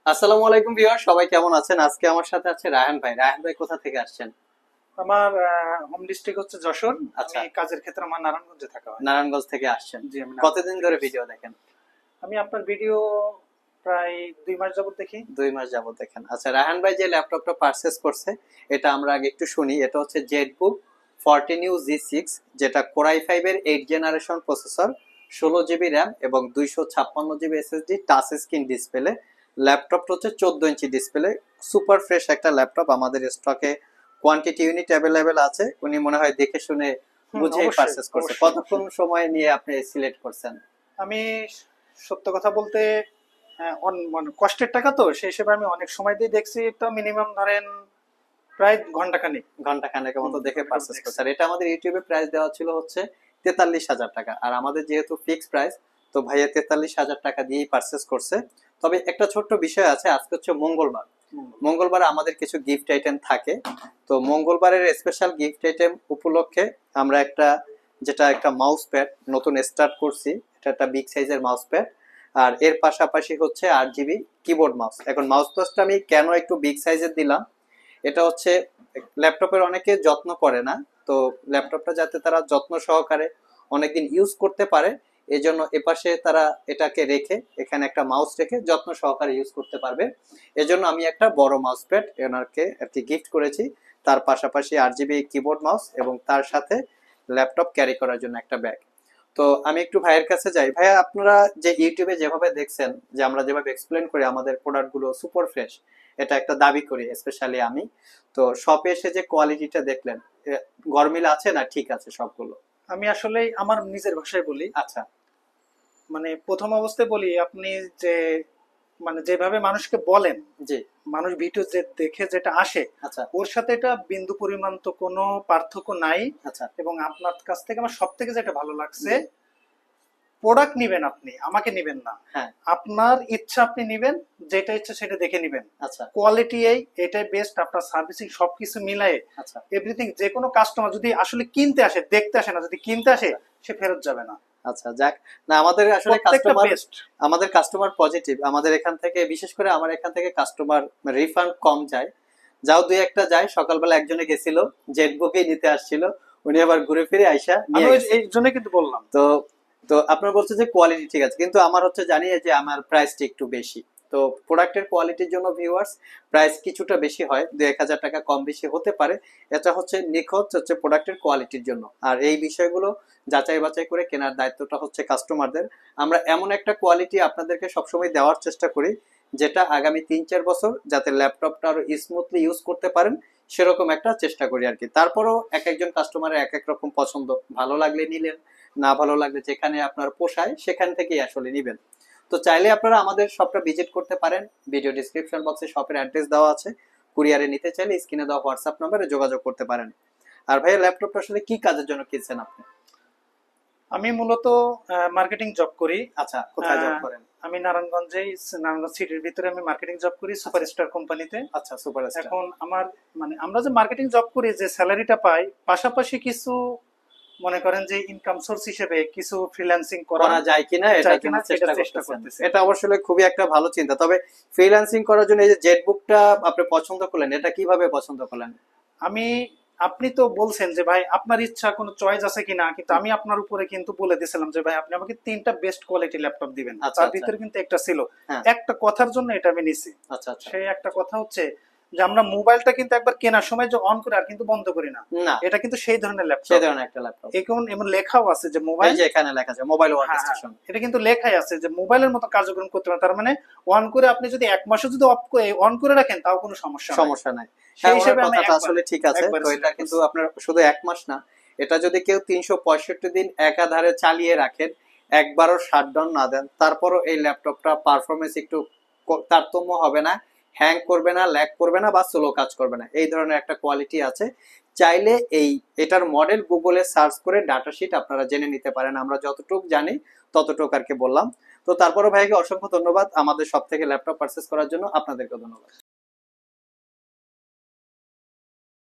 আসসালামু আলাইকুম ভিউয়ার, সবাই কেমন আছেন? আজকে আমার সাথে আছে রায়হান ভাই। রায়হান ভাই কোথা থেকে আসছেন? আমার হোম ডিস্ট্রিক্ট হচ্ছে যশোর। আচ্ছা, আমি কাজের ক্ষেত্রে আমার নারায়ণগঞ্জে থাকা হয়। নারায়ণগঞ্জ থেকে আসছেন। জি, আমি কতদিন নারায়ণগঞ্জ থেকে ধরে আসছি। ভিডিও দেখেন? আমি আপনার ভিডিও প্রায় 2 মাস যাবত দেখি। 2 মাস যাবত দেখেন। আচ্ছা, রায়হান ভাই যে ল্যাপটপটা পারচেজ করছে, এটা আমরা আগে একটু শুনি। এটা হচ্ছে জেটবুক 14U G6, যেটা কোরাই 5 এর 8 জেনারেশন প্রসেসর, 16 জিবি র্যাম এবং 256 GB SSD, touch screen display. ল্যাপটপটা হচ্ছে 14 ইঞ্চি ডিসপ্লে। সুপার ফ্রেশ একটা ল্যাপটপ, আমাদের স্টকে কোয়ান্টিটি ইউনিট অ্যাভেলেবেল আছে। উনি মনে হয় দেখে শুনে বুঝে অবশ্যই পারচেজ করছে। অবশ্যই কতক্ষণ অবশ্যই। সময় নিয়ে আপনি সিলেক্ট করছেন? আমি সত্য কথা বলতে মানে কষ্টের টাকা তো সেই হিসেবে আমি অনেক সময় দিয়ে দেখছি, তো মিনিমাম ধরেন প্রায় ঘন্টাখানেক। ঘন্টা খানেকের মতো দেখে ঘন্টাখানেক পারচেস দেখছি। করছে। আর এটা আমাদের ইউটিউবে প্রাইস দেওয়া ছিল হচ্ছে 43,000 টাকা। আর আমাদের যেহেতু ফিক্সড প্রাইস, তো ভাইয়া 43,000 টাকা দিয়েই পারচেস করছে। তবে একটা ছোট্ট বিষয় আছে, আজকে হচ্ছে মঙ্গলবার। মঙ্গলবার আমাদের কিছু গিফট আইটেম থাকে। তো মঙ্গলবারের স্পেশাল গিফট আইটেম উপলক্ষে আমরা একটা মাউস প্যাড নতুন স্টার্ট করছি। এটা একটা বিগ সাইজের মাউস প্যাড। আর এর পাশাপাশি হচ্ছে 8 জিবি কিবোর্ড মাউস। এখন মাউস প্যাডটা আমি কেন একটু বিগ সাইজের দিলাম, এটা হচ্ছে ল্যাপটপের অনেকে যত্ন করে না। তো ল্যাপটপটা যাতে তারা যত্ন সহকারে অনেকদিন ইউজ করতে পারে, এই জন্য এপাশে তারা এটাকে রেখে, এখানে একটা মাউস রেখে যত্ন সহকারে ইউজ করতে পারবে। এজন্য আমি একটা বড় মাউস প্যাড এনারকে আর কি গিফট করেছি। তার পাশাপাশি 8 জিবি কিবোর্ড মাউস এবং তার সাথে ল্যাপটপ ক্যারি করার জন্য একটা ব্যাগ। তো আমি একটু ভাইয়ের কাছে যাই। ভাইয়া, আপনারা যে ইউটিউবে যেভাবে দেখছেন, যে আমরা যেভাবে এক্সপ্লেন করি আমাদের প্রোডাক্ট গুলো সুপার ফ্রেশ, এটা একটা দাবি করি স্পেশালি আমি। তো শপে এসে যে কোয়ালিটিটা দেখলেন, গরমিল আছে না ঠিক আছে সবগুলো? আমি আসলে আমার নিজের ভাষায় বলি, আচ্ছা। মানে প্রথম অবস্থায় বলি, আপনি যে মানে যেভাবে মানুষকে বলেন, জি। মানুষ ভিডিও যে দেখে যেটা আসে, আচ্ছা। ওর সাথে এটা বিন্দু পরিমাণ তো কোনো পার্থক্য নাই। আচ্ছা। এবং আপনার কাছ থেকে আমার সব থেকে যেটা ভালো লাগছে, জি। প্রোডাক্ট নিবেন, আপনি আমাকে নিবেন না, হ্যাঁ। আপনার ইচ্ছা আপনি নিবেন, যেটা ইচ্ছা সেটা দেখে নিবেন। আচ্ছা। কোয়ালিটি এটাই বেস্ট, আপনার সার্ভিসিং সবকিছু মিলায়ে আচ্ছা। এভরিথিং। যে কোনো কাস্টমার যদি আসলে কিনতে আসে, দেখতে আসে না, যদি কিনতে আসে, আচ্ছা। সে ফেরত যাবে না। আচ্ছা, যাক। না, আমাদের আসলে প্রত্যেকটা বেস্ট। আমাদের কাস্টমার পজিটিভ। আমাদের এখান থেকে, বিশেষ করে আমার এখান থেকে কাস্টমার রিফান্ড কম যায়। যাও দুই একটা যায়। সকালবেলা একজনে গেছিল, জেটবুকই নিতে আসছিল, উনি আবার ঘুরে ফিরে আইসা আমি নিয়ে গেছে। এই জন্য কিন্তু বললাম। তো তো আপনার বলছে যে কোয়ালিটি ঠিক আছে, কিন্তু আমার হচ্ছে জানি যে আমার প্রাইসটা একটু বেশি। তো প্রোডাক্টের কোয়ালিটির জন্য ভিউয়ার্স, প্রাইস কিছুটা বেশি হয়, 2-1,000 টাকা কম বেশি হতে পারে। এটা হচ্ছে নিখুঁত হচ্ছে প্রোডাক্টের কোয়ালিটির জন্য। আর এই বিষয়গুলো যাচাই বাছাই করে কেনার দায়িত্বটা হচ্ছে কাস্টমারদের। আমরা এমন একটা কোয়ালিটি আপনাদেরকে সবসময় দেওয়ার চেষ্টা করি, যেটা আগামী 3-4 বছর যাতে ল্যাপটপটা আরো স্মুথলি ইউজ করতে পারেন, সেরকম একটা চেষ্টা করি আর কি। তারপরও এক একজন কাস্টমারের এক এক রকম পছন্দ, ভালো লাগলে নিলেন, না ভালো লাগলে যেখানে আপনার পোষায় সেখান থেকেই আসলে নিবেন। তো চাইলে আপনারা আমাদের শপটা ভিজিট করতে পারেন। ভিডিও ডিসক্রিপশন বক্সে শপের অ্যাড্রেস দেওয়া আছে। কুরিয়ারে নিতে চাইলে স্ক্রিনে দেওয়া হোয়াটসঅ্যাপ নম্বরে যোগাযোগ করতে পারেন। আর ভাইয়া, ল্যাপটপটা আসলে কি কাজের জন্য কিনছেন আপনি? আমি মূলত মার্কেটিং জব করি। আচ্ছা, কোথায় জব আহ, করেন? আমি নারায়ণগঞ্জ সিটির ভিতরে আমি মার্কেটিং জব করি সুপারস্টার কোম্পানিতে। আচ্ছা, সুপারস্টার। এখন আমার মানে আমরা যে মার্কেটিং জব করি, যে স্যালারিটা পাই, পাশাপাশি কিছু মনে করেন যে ইনকাম সোর্স হিসেবে কিছু ফ্রিল্যান্সিং করা করা যায় কিনা যায় এটার জন্য কিনা, এটা চেষ্টা চেষ্টা করতেছেন। করতেছি। এটা অবশ্যই খুবই একটা ভালো চিন্তা। তবে ফ্রিল্যান্সিং করার জন্য এই যে জেটবুকটা আপনি পছন্দ করলেন, এটা কিভাবে পছন্দ করলেন? আমি আপনি তো বলছেন যে ভাই আপনার ইচ্ছা কোনো চয়েস আছে কিনা, কিন্তু আমি আপনার উপরে কিন্তু বলে দিয়েছিলাম যে ভাই আপনি আমাকে 3টা বেস্ট কোয়ালিটি ল্যাপটপ দিবেন। আচ্ছা, তার আচ্ছা। ভিতরে কিন্তু একটা ছিল। হ্যাঁ। একটা কথার জন্য এটা আমি নিছি। আচ্ছা, আচ্ছা। সেই একটা কথা হচ্ছে যে আমরা মোবাইলটা কিন্তু একবার কেনার সময় যে অন করে আর কিন্তু বন্ধ করি না, না, এটা কিন্তু সেই ধরনের সেই ল্যাপটপ। ধরনের একটা ল্যাপটপ। এখন এমন লেখাও আছে যে এই মোবাইল, যে এখানে লেখা আছে মোবাইল ওয়ার্ক হ্যাঁ হ্যাঁ, স্টেশন। এটা কিন্তু লেখাই আছে যে মোবাইলের মতো কার্যক্রম করতে পারে। তার মানে অন করে আপনি যদি 1 মাসও যদি অফ করে অন করে রাখেন, তাও কোনো সমস্যা নাই। সমস্যা নাই। সেই হ্যাঁ, ওনার হিসেবে আমি কথাটা একবার আসলে ঠিক আছে। একবার তো এটা সিলেক্ট কিন্তু করছি। আপনার শুধু 1 মাস না, এটা যদি কেউ 365 দিন একাধারে চালিয়ে রাখেন, একবারও শাটডাউন না দেন, তারপরও এই ল্যাপটপটা পারফরমেন্স একটু তারতম্য হবে না, হ্যাং করবে না, ল্যাগ করবে না বা স্লো কাজ করবে না, এই ধরনের একটা কোয়ালিটি আছে। চাইলে এটার মডেল গুগলে সার্চ করে ডাটা শিট আপনারা জেনে নিতে পারেন। আমরা যতটুকু জানি ততটুকু আর কি বললাম। তো তারপরে ভাইকে অসংখ্য ধন্যবাদ আমাদের সব থেকে ল্যাপটপ পারচেস করার জন্য। আপনাদেরকে ধন্যবাদ।